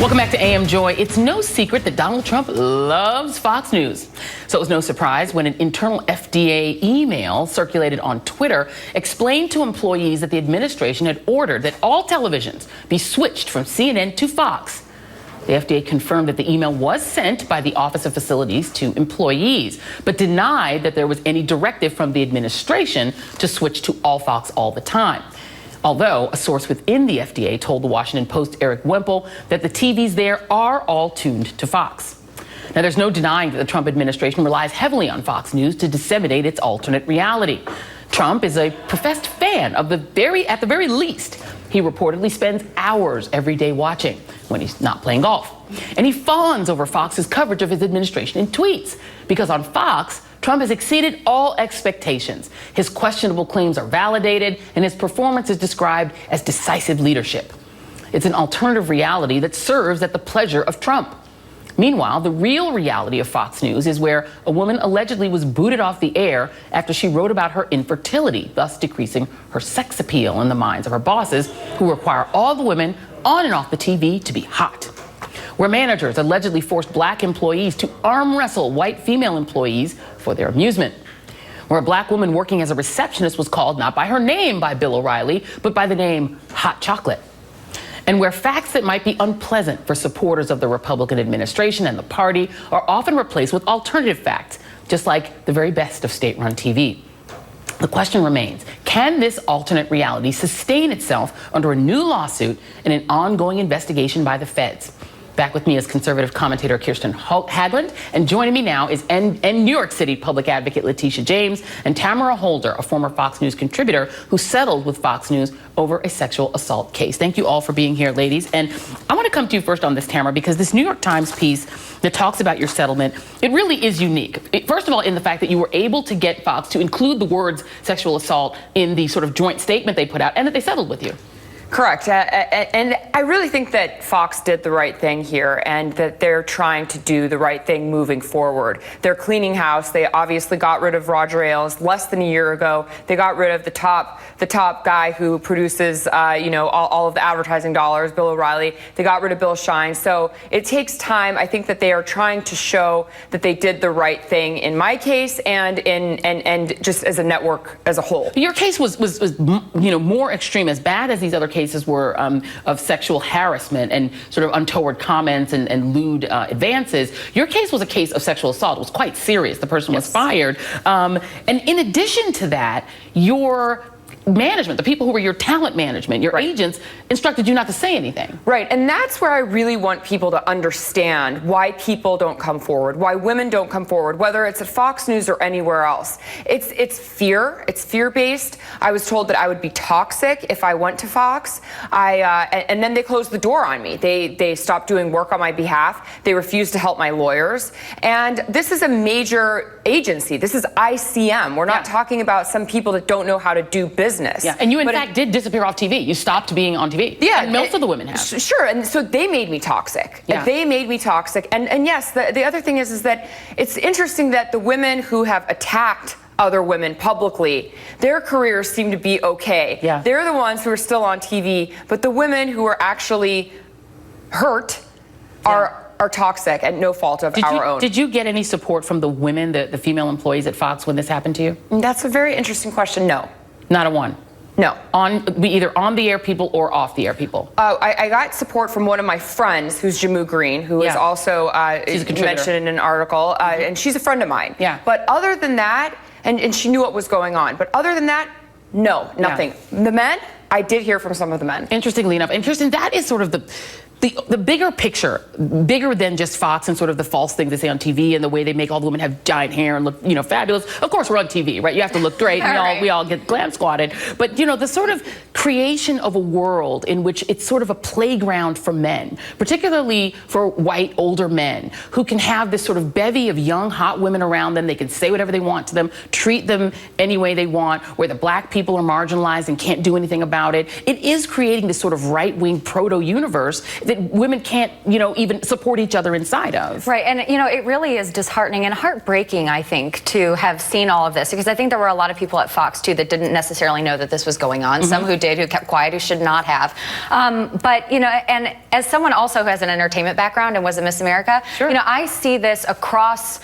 Welcome back to AM Joy. It's no secret that Donald Trump loves Fox News. So it was no surprise when an internal FDA email circulated on Twitter explained to employees that the administration had ordered that all televisions be switched from CNN to Fox. The FDA confirmed that the email was sent by the Office of Facilities to employees, but denied that there was any directive from the administration to switch to all Fox all the time. Although a source within the FDA told the Washington Post, Eric Wemple, that the TVs there are all tuned to Fox. Now, there's no denying that the Trump administration relies heavily on Fox News to disseminate its alternate reality. Trump is a professed fan of at the very least, he reportedly spends hours every day watching when he's not playing golf. And he fawns over Fox's coverage of his administration in tweets, because on Fox, Trump has exceeded all expectations. His questionable claims are validated, and his performance is described as decisive leadership. It's an alternative reality that serves at the pleasure of Trump. Meanwhile, the real reality of Fox News is where a woman allegedly was booted off the air after she wrote about her infertility, thus decreasing her sex appeal in the minds of her bosses, who require all the women on and off the TV to be hot. Where managers allegedly forced black employees to arm wrestle white female employees for their amusement. Where a black woman working as a receptionist was called not by her name by Bill O'Reilly, but by the name Hot Chocolate. And where facts that might be unpleasant for supporters of the Republican administration and the party are often replaced with alternative facts, just like the very best of state-run TV. The question remains, can this alternate reality sustain itself under a new lawsuit and an ongoing investigation by the feds? Back with me is conservative commentator Kirsten Haglund, and joining me now is New York City public advocate Letitia James and Tamara Holder, a former Fox News contributor who settled with Fox News over a sexual assault case. Thank you all for being here, ladies. And I want to come to you first on this, Tamara, because this New York Times piece that talks about your settlement, it really is unique. First of all, in the fact that you were able to get Fox to include the words sexual assault in the sort of joint statement they put out, and that they settled with you. Correct. And I really think that Fox did the right thing here, and that they're trying to do the right thing moving forward. They're cleaning house. They obviously got rid of Roger Ailes less than a year ago. They got rid of the top guy who produces, all of the advertising dollars, Bill O'Reilly. They got rid of Bill Shine. So it takes time. I think that they are trying to show that they did the right thing in my case and just as a network as a whole. Your case was more extreme, as bad as these other cases were of sexual harassment and sort of untoward comments and lewd advances. Your case was a case of sexual assault. It was quite serious. The person was fired. And in addition to that, your management, the people who were your talent management, your agents, instructed you not to say anything. Right, and that's where I really want people to understand why people don't come forward, why women don't come forward, whether it's at Fox News or anywhere else. It's fear. It's fear-based. I was told that I would be toxic if I went to Fox. And then they closed the door on me. They stopped doing work on my behalf. They refused to help my lawyers. And this is a major agency. This is ICM. We're not talking about some people that don't know how to do business. Yeah, and you in fact did disappear off TV. You stopped being on TV. Yeah, and most of the women have. Sure, and so they made me toxic. Yeah. They made me toxic. And yes, the other thing is that it's interesting that the women who have attacked other women publicly, their careers seem to be okay. Yeah. They're the ones who are still on TV, but the women who are actually hurt are toxic at no fault of our own. Did you get any support from the women, the female employees at Fox when this happened to you? That's a very interesting question. No. Not a one? No. Either on the air people or off the air people? I got support from one of my friends, who's Jamu Green, who is also mentioned in an article, and she's a friend of mine. Yeah. But other than that, and she knew what was going on, but other than that, no, nothing. The men, I did hear from some of the men. Interestingly enough, and Kirsten, that is sort of the bigger picture, bigger than just Fox and sort of the false things they say on TV and the way they make all the women have giant hair and look, fabulous. Of course, we're on TV, right? You have to look great, and we all get glam squatted. But, the sort of creation of a world in which it's sort of a playground for men, particularly for white, older men, who can have this sort of bevy of young, hot women around them. They can say whatever they want to them, treat them any way they want, where the black people are marginalized and can't do anything about it. It is creating this sort of right-wing proto-universe that that women can't, even support each other inside of. Right, and it really is disheartening and heartbreaking, I think, to have seen all of this, because I think there were a lot of people at Fox too that didn't necessarily know that this was going on. Some who did, who kept quiet, who should not have. But and as someone also who has an entertainment background and was at Miss America, I see this across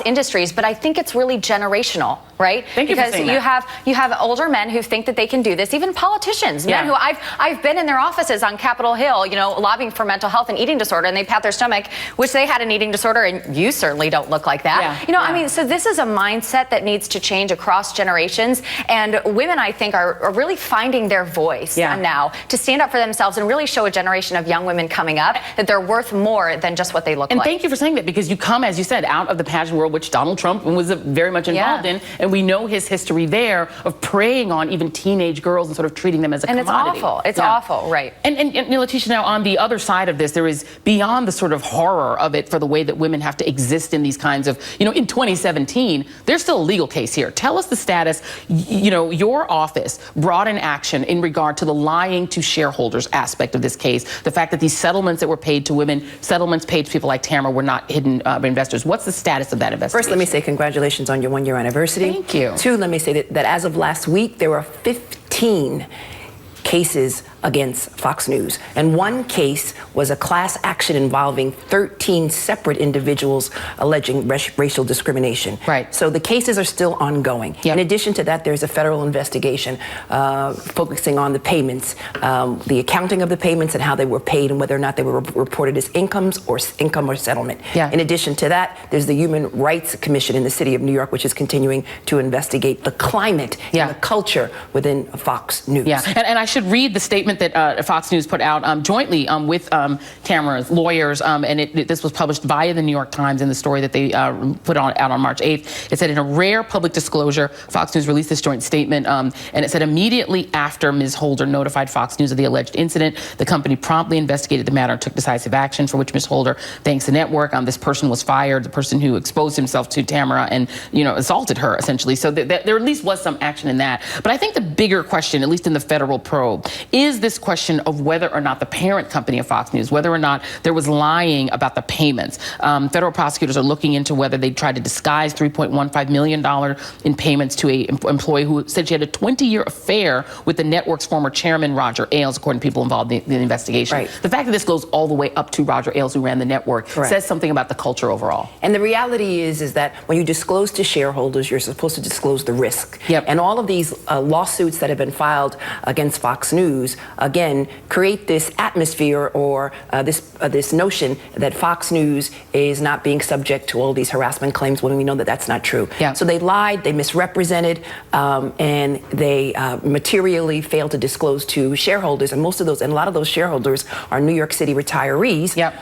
industries, but I think it's really generational, right? Thank you for saying that. You have older men who think that they can do this, even politicians, men who I've been in their offices on Capitol Hill, lobbying for mental health and eating disorder, and they pat their stomach, which they had an eating disorder, and you certainly don't look like that. I mean, so this is a mindset that needs to change across generations, and women, I think, are really finding their voice now to stand up for themselves and really show a generation of young women coming up that they're worth more than just what they look like. And thank you for saying that, because you come, as you said, out of the pageant world, which Donald Trump was very much involved in, and we know his history there of preying on even teenage girls and sort of treating them as a commodity. And it's awful. It's awful, right? And Letitia, now on the other side of this, there is, beyond the sort of horror of it for the way that women have to exist in these kinds of, in 2017, there's still a legal case here. Tell us the status. Your office brought an action in regard to the lying to shareholders aspect of this case, the fact that these settlements that were paid to women, settlements paid to people like Tamara, were not hidden investors. What's the status of that investigation? First, let me say congratulations on your one-year anniversary. Thank you. Two, let me say that as of last week, there were 15 cases against Fox News. And one case was a class action involving 13 separate individuals alleging racial discrimination. Right. So the cases are still ongoing. Yep. In addition to that, there's a federal investigation focusing on the payments, the accounting of the payments and how they were paid and whether or not they were reported as income or settlement. Yeah. In addition to that, there's the Human Rights Commission in the city of New York, which is continuing to investigate the climate and the culture within Fox News. Yeah, and I should read the statement that Fox News put out jointly with Tamara's lawyers, and this was published via the New York Times in the story that they put out on March 8th. It said, in a rare public disclosure, Fox News released this joint statement, and it said, immediately after Ms. Holder notified Fox News of the alleged incident, the company promptly investigated the matter and took decisive action, for which Ms. Holder thanks the network. This person was fired, the person who exposed himself to Tamara and assaulted her, essentially. So there at least was some action in that. But I think the bigger question, at least in the federal probe, is this question of whether or not the parent company of Fox News, whether or not there was lying about the payments. Federal prosecutors are looking into whether they tried to disguise $3.15 million in payments to an employee who said she had a 20-year affair with the network's former chairman, Roger Ailes, according to people involved in the investigation. Right. The fact that this goes all the way up to Roger Ailes, who ran the network, says something about the culture overall. And the reality is that when you disclose to shareholders, you're supposed to disclose the risk. Yep. And all of these lawsuits that have been filed against Fox News, again, create this atmosphere or this notion that Fox News is not being subject to all these harassment claims when we know that that's not true. Yeah. So they lied, they misrepresented, and they materially failed to disclose to shareholders. And a lot of those shareholders are New York City retirees. Yep.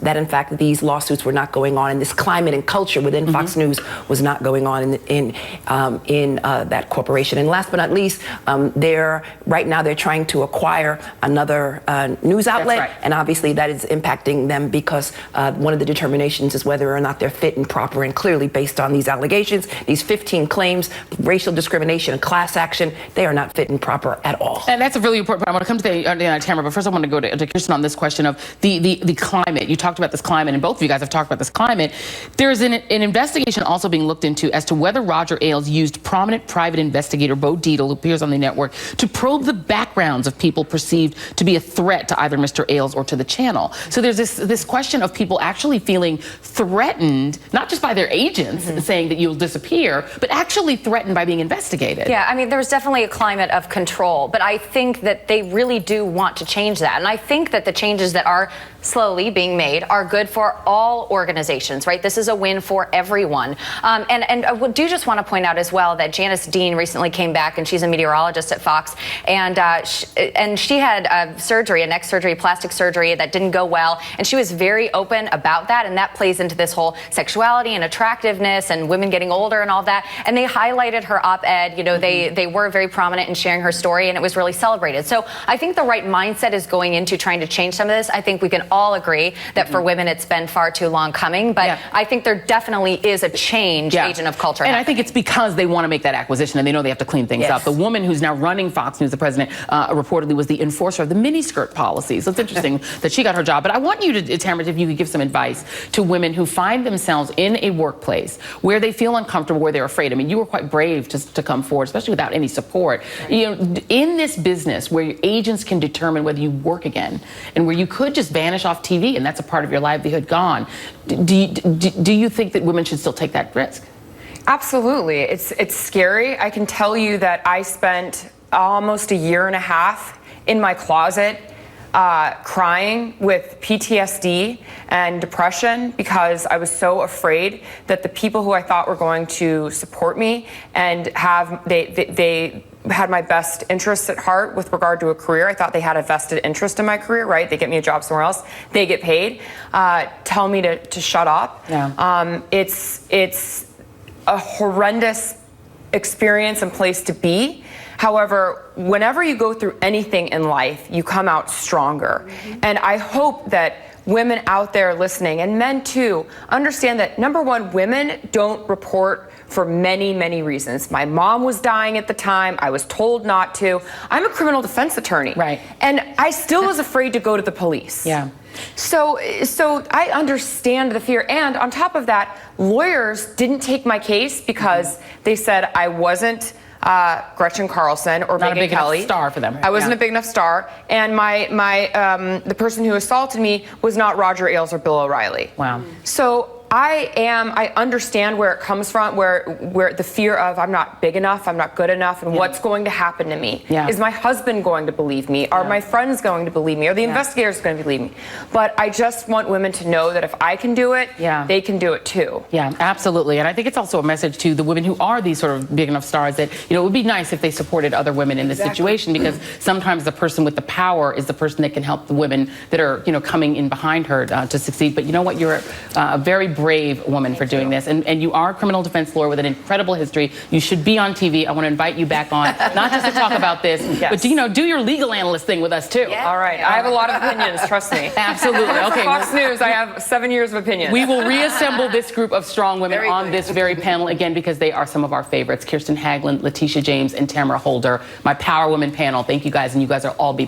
That in fact these lawsuits were not going on, and this climate and culture within Fox News was not going on in that corporation. And last but not least, right now they're trying to acquire another news outlet, right. And obviously that is impacting them because one of the determinations is whether or not they're fit and proper. And clearly, based on these allegations, these 15 claims, racial discrimination and class action, they are not fit and proper at all. And that's a really important point. I want to come to Tamara, but first I want to go to Kirsten on this question of the climate. You talked about this climate, and both of you guys have talked about this climate. There's an investigation also being looked into as to whether Roger Ailes used prominent private investigator Bo Dietl, who appears on the network, to probe the backgrounds of people perceived to be a threat to either Mr. Ailes or to the channel. So there's this question of people actually feeling threatened, not just by their agents saying that you'll disappear, but actually threatened by being investigated. Yeah, I mean, there's definitely a climate of control, but I think that they really do want to change that. And I think that the changes that are slowly being made are good for all organizations, right? This is a win for everyone. And I do just want to point out as well that Janice Dean recently came back, and she's a meteorologist at Fox, and she had surgery, a neck surgery, plastic surgery that didn't go well, and she was very open about that, and that plays into this whole sexuality and attractiveness and women getting older and all that. And they highlighted her op-ed, they were very prominent in sharing her story, and it was really celebrated. So I think the right mindset is going into trying to change some of this. I think we can all agree that for women it's been far too long coming, but I think there definitely is a change agent of culture. And I think it's because they want to make that acquisition and they know they have to clean things up. The woman who's now running Fox News, the president, reportedly was the enforcer of the miniskirt policy. So it's interesting that she got her job. But I want you to, Tamara, if you could give some advice to women who find themselves in a workplace where they feel uncomfortable, where they're afraid. I mean, you were quite brave to come forward, especially without any support. You know, in this business where your agents can determine whether you work again and where you could just vanish off TV and that's a part of your livelihood gone, do you think that women should still take that risk? Absolutely. It's scary. I can tell you that I spent almost a year and a half in my closet crying with PTSD and depression because I was so afraid that the people who I thought were going to support me and they had my best interests at heart with regard to a career. I thought they had a vested interest in my career, right? They get me a job somewhere else. They get paid. Tell me to shut up. It's a horrendous experience and place to be. However, whenever you go through anything in life, you come out stronger. And I hope that women out there listening, and men too, understand that, number one, women don't report for many, many reasons. My mom was dying at the time. I was told not to. I'm a criminal defense attorney. Right. And I still was afraid to go to the police. Yeah. So I understand the fear. And on top of that, lawyers didn't take my case because they said I wasn't Gretchen Carlson or Not Megyn a big Kelly. enough star for them. I wasn't a big enough star, and the person who assaulted me was not Roger Ailes or Bill O'Reilly. Wow. So I understand where it comes from, where the fear of I'm not big enough, I'm not good enough, and what's going to happen to me. Is my husband going to believe me? Are my friends going to believe me? Are the investigators going to believe me? But I just want women to know that if I can do it, they can do it too. Yeah, absolutely. And I think it's also a message to the women who are these sort of big enough stars that, you know, it would be nice if they supported other women in this situation, because sometimes the person with the power is the person that can help the women that are, you know, coming in behind her to succeed. But you know what? You're a very brave woman for doing this, and you are a criminal defense lawyer with an incredible history. You should be on TV. I want to invite you back on, not just to talk about this, but do your legal analyst thing with us too. All right, I have a lot of opinions, trust me. Absolutely. Okay. Fox News, I have 7 years of opinions. We will reassemble this group of strong women on this very panel again, because they are some of our favorites: Kirsten Haglund, Letitia James, and Tamara Holder, my Power Women panel. Thank you guys, and you guys are all be